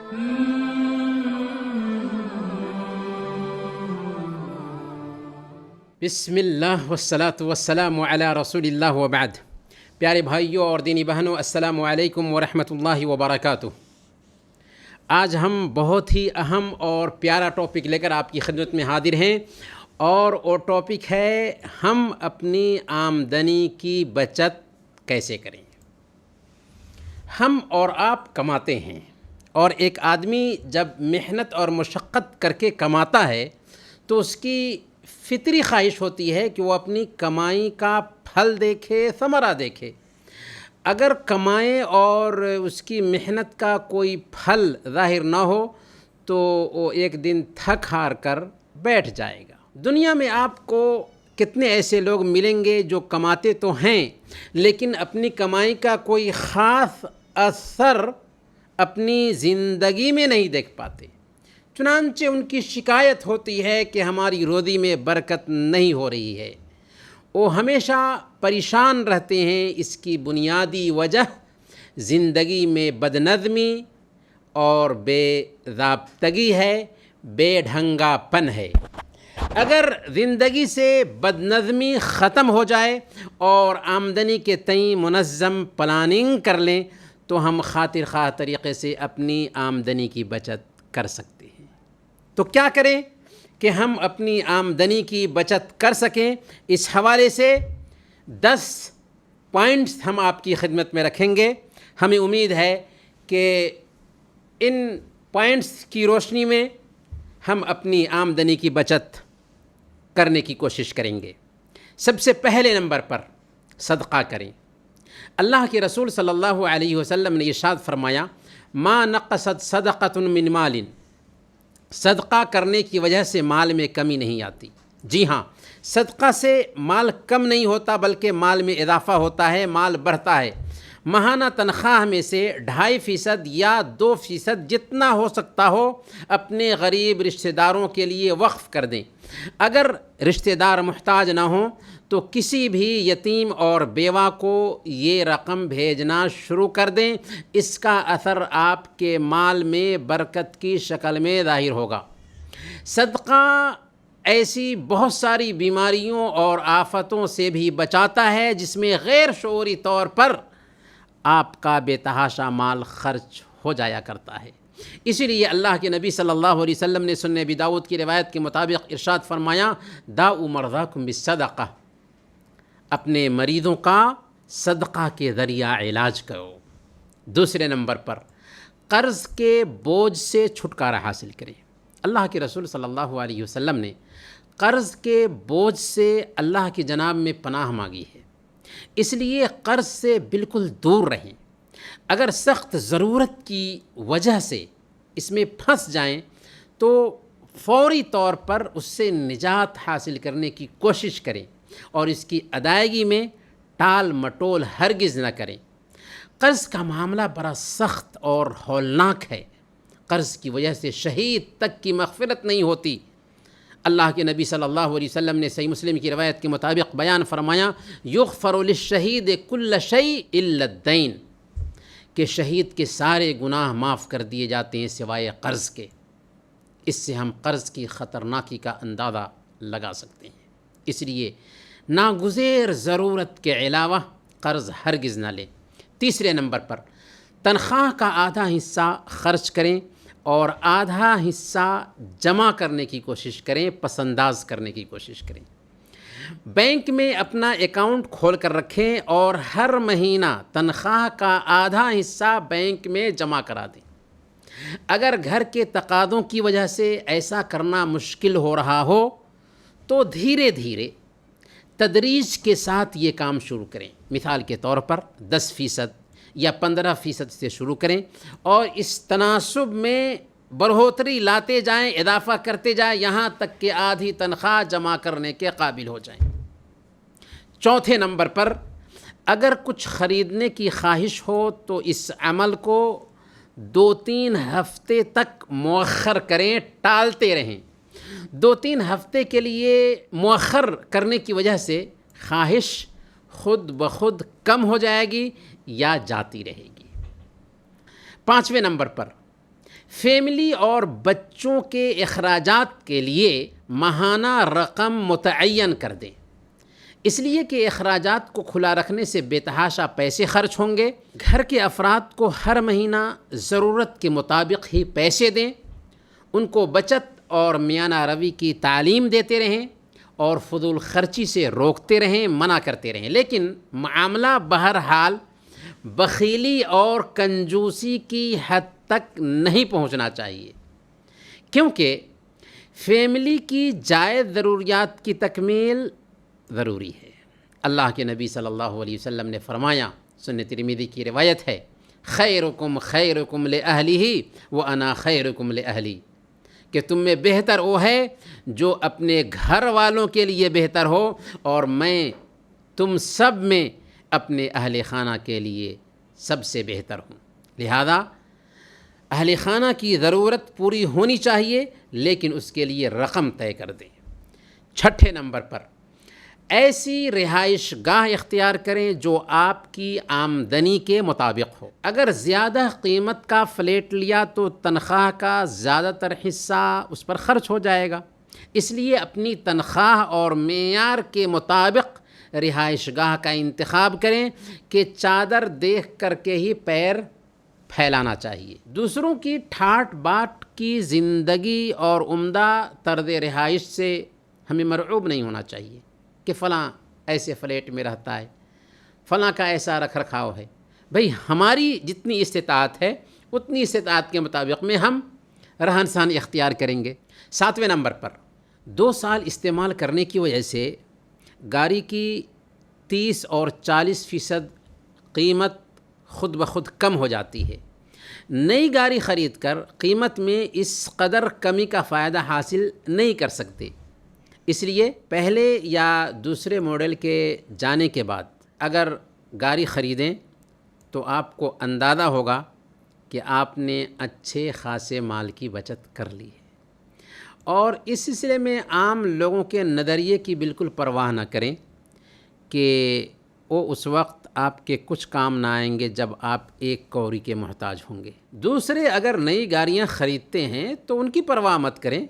بسم اللہ والصلاة والسلام علی رسول اللہ وبعد۔ پیارے بھائیوں اور دینی بہنوں، السلام علیکم ورحمۃ اللہ وبرکاتہ۔ آج ہم بہت ہی اہم اور پیارا ٹاپک لے کر آپ کی خدمت میں حاضر ہیں، اور وہ ٹاپک ہے ہم اپنی آمدنی کی بچت کیسے کریں۔ ہم اور آپ کماتے ہیں، اور ایک آدمی جب محنت اور مشقت کر کے کماتا ہے تو اس کی فطری خواہش ہوتی ہے کہ وہ اپنی کمائی کا پھل دیکھے، ثمرہ دیکھے۔ اگر کمائے اور اس کی محنت کا کوئی پھل ظاہر نہ ہو تو وہ ایک دن تھک ہار کر بیٹھ جائے گا۔ دنیا میں آپ کو کتنے ایسے لوگ ملیں گے جو کماتے تو ہیں لیکن اپنی کمائی کا کوئی خاص اثر اپنی زندگی میں نہیں دیکھ پاتے۔ چنانچہ ان کی شکایت ہوتی ہے کہ ہماری روزی میں برکت نہیں ہو رہی ہے۔ وہ ہمیشہ پریشان رہتے ہیں۔ اس کی بنیادی وجہ زندگی میں بدنظمی اور بے ضابطگی ہے، بے ڈھنگا پن ہے۔ اگر زندگی سے بدنظمی ختم ہو جائے اور آمدنی کے تئیں منظم پلاننگ کر لیں تو ہم خاطر خواہ طریقے سے اپنی آمدنی کی بچت کر سکتے ہیں۔ تو کیا کریں کہ ہم اپنی آمدنی کی بچت کر سکیں؟ اس حوالے سے 10 پوائنٹس ہم آپ کی خدمت میں رکھیں گے۔ ہمیں امید ہے کہ ان پوائنٹس کی روشنی میں ہم اپنی آمدنی کی بچت کرنے کی کوشش کریں گے۔ سب سے پہلے نمبر پر صدقہ کریں۔ اللہ کے رسول صلی اللہ علیہ وسلم نے ارشاد فرمایا، ما نقصت صدقۃ من مال، صدقہ کرنے کی وجہ سے مال میں کمی نہیں آتی۔ جی ہاں، صدقہ سے مال کم نہیں ہوتا بلکہ مال میں اضافہ ہوتا ہے، مال بڑھتا ہے۔ ماہانہ تنخواہ میں سے 2.5% یا 2% جتنا ہو سکتا ہو اپنے غریب رشتہ داروں کے لیے وقف کر دیں۔ اگر رشتہ دار محتاج نہ ہوں تو کسی بھی یتیم اور بیوہ کو یہ رقم بھیجنا شروع کر دیں۔ اس کا اثر آپ کے مال میں برکت کی شکل میں ظاہر ہوگا۔ صدقہ ایسی بہت ساری بیماریوں اور آفتوں سے بھی بچاتا ہے جس میں غیر شعوری طور پر آپ کا بے تحاشا مال خرچ ہو جایا کرتا ہے۔ اسی لیے اللہ کے نبی صلی اللہ علیہ وسلم نے سنن ابی داؤد کی روایت کے مطابق ارشاد فرمایا، داؤ مرضاکم بالصدقہ، اپنے مریضوں کا صدقہ کے ذریعہ علاج کرو۔ دوسرے نمبر پر قرض کے بوجھ سے چھٹکارا حاصل کریں۔ اللہ کے رسول صلی اللہ علیہ وسلم نے قرض کے بوجھ سے اللہ کی جناب میں پناہ مانگی ہے، اس لیے قرض سے بالکل دور رہیں۔ اگر سخت ضرورت کی وجہ سے اس میں پھنس جائیں تو فوری طور پر اس سے نجات حاصل کرنے کی کوشش کریں اور اس کی ادائیگی میں ٹال مٹول ہرگز نہ کریں۔ قرض کا معاملہ بڑا سخت اور ہولناک ہے۔ قرض کی وجہ سے شہید تک کی مغفرت نہیں ہوتی۔ اللہ کے نبی صلی اللہ علیہ وسلم نے صحیح مسلم کی روایت کے مطابق بیان فرمایا، یغفر للشہید کل شیء الا الدین، کہ شہید کے سارے گناہ معاف کر دیے جاتے ہیں سوائے قرض کے۔ اس سے ہم قرض کی خطرناکی کا اندازہ لگا سکتے ہیں۔ اس لیے ناگزیر ضرورت کے علاوہ قرض ہرگز نہ لیں۔ تیسرے نمبر پر تنخواہ کا آدھا حصہ خرچ کریں اور آدھا حصہ جمع کرنے کی کوشش کریں، پس انداز کرنے کی کوشش کریں۔ بینک میں اپنا اکاؤنٹ کھول کر رکھیں اور ہر مہینہ تنخواہ کا آدھا حصہ بینک میں جمع کرا دیں۔ اگر گھر کے تقاضوں کی وجہ سے ایسا کرنا مشکل ہو رہا ہو تو دھیرے دھیرے تدریج کے ساتھ یہ کام شروع کریں۔ مثال کے طور پر 10% یا 15% سے شروع کریں اور اس تناسب میں بڑھوتری لاتے جائیں، اضافہ کرتے جائیں، یہاں تک کہ آدھی تنخواہ جمع کرنے کے قابل ہو جائیں۔ چوتھے نمبر پر اگر کچھ خریدنے کی خواہش ہو تو اس عمل کو 2-3 ہفتے تک مؤخر کریں، ٹالتے رہیں۔ 2-3 ہفتے کے لیے مؤخر کرنے کی وجہ سے خواہش خود بخود کم ہو جائے گی یا جاتی رہے گی۔ 5ویں نمبر پر فیملی اور بچوں کے اخراجات کے لیے ماہانہ رقم متعین کر دیں، اس لیے کہ اخراجات کو کھلا رکھنے سے بے تحاشا پیسے خرچ ہوں گے۔ گھر کے افراد کو ہر مہینہ ضرورت کے مطابق ہی پیسے دیں، ان کو بچت اور میانہ روی کی تعلیم دیتے رہیں اور فضول خرچی سے روکتے رہیں، منع کرتے رہیں، لیکن معاملہ بہرحال بخیلی اور کنجوسی کی حد تک نہیں پہنچنا چاہیے، کیونکہ فیملی کی جائز ضروریات کی تکمیل ضروری ہے۔ اللہ کے نبی صلی اللہ علیہ وسلم نے فرمایا، سنن ترمذی کی روایت ہے، خیرکم خیرکم لأہلہ وانا خیرکم لأہلی، کہ تم میں بہتر وہ ہے جو اپنے گھر والوں کے لیے بہتر ہو، اور میں تم سب میں اپنے اہل خانہ کے لیے سب سے بہتر ہوں۔ لہذا اہل خانہ کی ضرورت پوری ہونی چاہیے، لیکن اس کے لیے رقم طے کر دیں۔ چھٹے نمبر پر ایسی رہائش گاہ اختیار کریں جو آپ کی آمدنی کے مطابق ہو۔ اگر زیادہ قیمت کا فلیٹ لیا تو تنخواہ کا زیادہ تر حصہ اس پر خرچ ہو جائے گا، اس لیے اپنی تنخواہ اور معیار کے مطابق رہائش گاہ کا انتخاب کریں کہ چادر دیکھ کر کے ہی پیر پھیلانا چاہیے۔ دوسروں کی ٹھاٹ باٹ کی زندگی اور عمدہ طرز رہائش سے ہمیں مرعوب نہیں ہونا چاہیے کہ فلاں ایسے فلیٹ میں رہتا ہے، فلاں کا ایسا رکھ رکھاؤ ہے۔ بھئی ہماری جتنی استطاعت ہے اتنی استطاعت کے مطابق میں ہم رہن سہن اختیار کریں گے۔ 7ویں نمبر پر 2 سال استعمال کرنے کی وجہ سے گاڑی کی 30 اور 40% قیمت خود بخود کم ہو جاتی ہے۔ نئی گاڑی خرید کر قیمت میں اس قدر کمی کا فائدہ حاصل نہیں کر سکتے، اس لیے پہلے یا دوسرے ماڈل کے جانے کے بعد اگر گاڑی خریدیں تو آپ کو اندازہ ہوگا کہ آپ نے اچھے خاصے مال کی بچت کر لی ہے، اور اس سلسلے میں عام لوگوں کے نظریے کی بالکل پرواہ نہ کریں کہ وہ اس وقت آپ کے کچھ کام نہ آئیں گے جب آپ ایک کوری کے محتاج ہوں گے۔ دوسرے اگر نئی گاڑیاں خریدتے ہیں تو ان کی پرواہ مت کریں،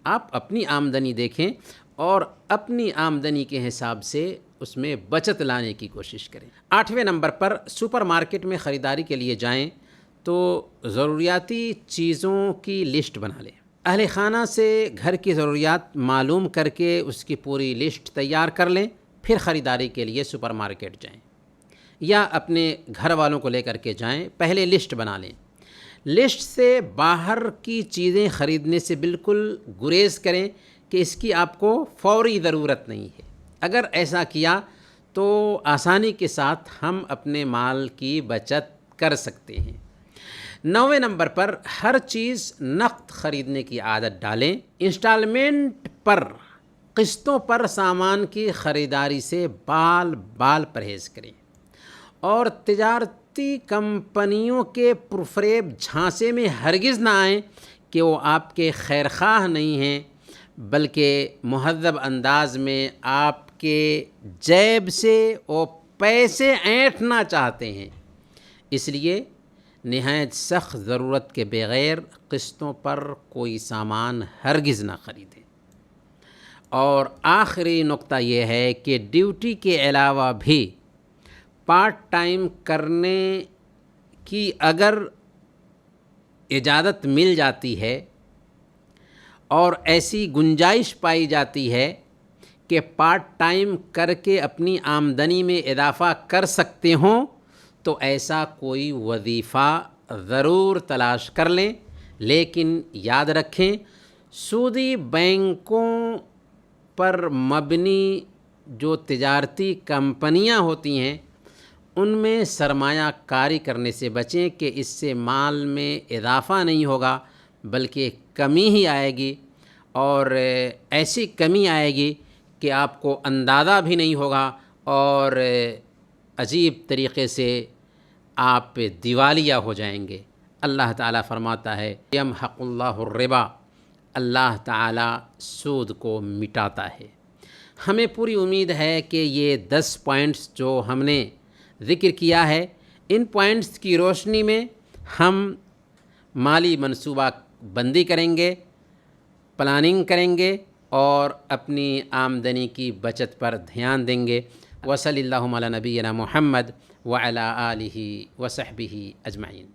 آپ اپنی آمدنی دیکھیں اور اپنی آمدنی کے حساب سے اس میں بچت لانے کی کوشش کریں۔ 8ویں نمبر پر سپر مارکیٹ میں خریداری کے لیے جائیں تو ضروریاتی چیزوں کی لسٹ بنا لیں۔ اہل خانہ سے گھر کی ضروریات معلوم کر کے اس کی پوری لسٹ تیار کر لیں، پھر خریداری کے لیے سپر مارکیٹ جائیں یا اپنے گھر والوں کو لے کر کے جائیں، پہلے لسٹ بنا لیں۔ لسٹ سے باہر کی چیزیں خریدنے سے بالکل گریز کریں کہ اس کی آپ کو فوری ضرورت نہیں ہے۔ اگر ایسا کیا تو آسانی کے ساتھ ہم اپنے مال کی بچت کر سکتے ہیں۔ 9ویں نمبر پر ہر چیز نقد خریدنے کی عادت ڈالیں۔ انسٹالمنٹ پر قسطوں پر سامان کی خریداری سے بال پرہیز کریں، اور تجارتی کمپنیوں کے پرفریب جھانسے میں ہرگز نہ آئیں کہ وہ آپ کے خیرخواہ نہیں ہیں، بلکہ مہذب انداز میں آپ کے جیب سے وہ پیسے اینٹھنا چاہتے ہیں۔ اس لیے نہایت سخت ضرورت کے بغیر قسطوں پر کوئی سامان ہرگز نہ خریدیں۔ اور آخری نقطہ یہ ہے کہ ڈیوٹی کے علاوہ بھی پارٹ ٹائم کرنے کی اگر اجازت مل جاتی ہے اور ایسی گنجائش پائی جاتی ہے کہ پارٹ ٹائم کر کے اپنی آمدنی میں اضافہ کر سکتے ہوں تو ایسا کوئی وظیفہ ضرور تلاش کر لیں، لیکن یاد رکھیں سودی بینکوں پر مبنی جو تجارتی کمپنیاں ہوتی ہیں ان میں سرمایہ کاری کرنے سے بچیں کہ اس سے مال میں اضافہ نہیں ہوگا بلکہ کمی ہی آئے گی، اور ایسی کمی آئے گی کہ آپ کو اندازہ بھی نہیں ہوگا اور عجیب طریقے سے آپ دیوالیہ ہو جائیں گے۔ اللہ تعالیٰ فرماتا ہے یمحق اللہ الربا، اللہ تعالیٰ سود کو مٹاتا ہے۔ ہمیں پوری امید ہے کہ یہ 10 پوائنٹس جو ہم نے ذکر کیا ہے، ان پوائنٹس کی روشنی میں ہم مالی منصوبہ بندی کریں گے، پلاننگ کریں گے اور اپنی آمدنی کی بچت پر دھیان دیں گے۔ وصلی اللہ علی نبینا محمد وعلی آلہ وصحبہ اجمعین۔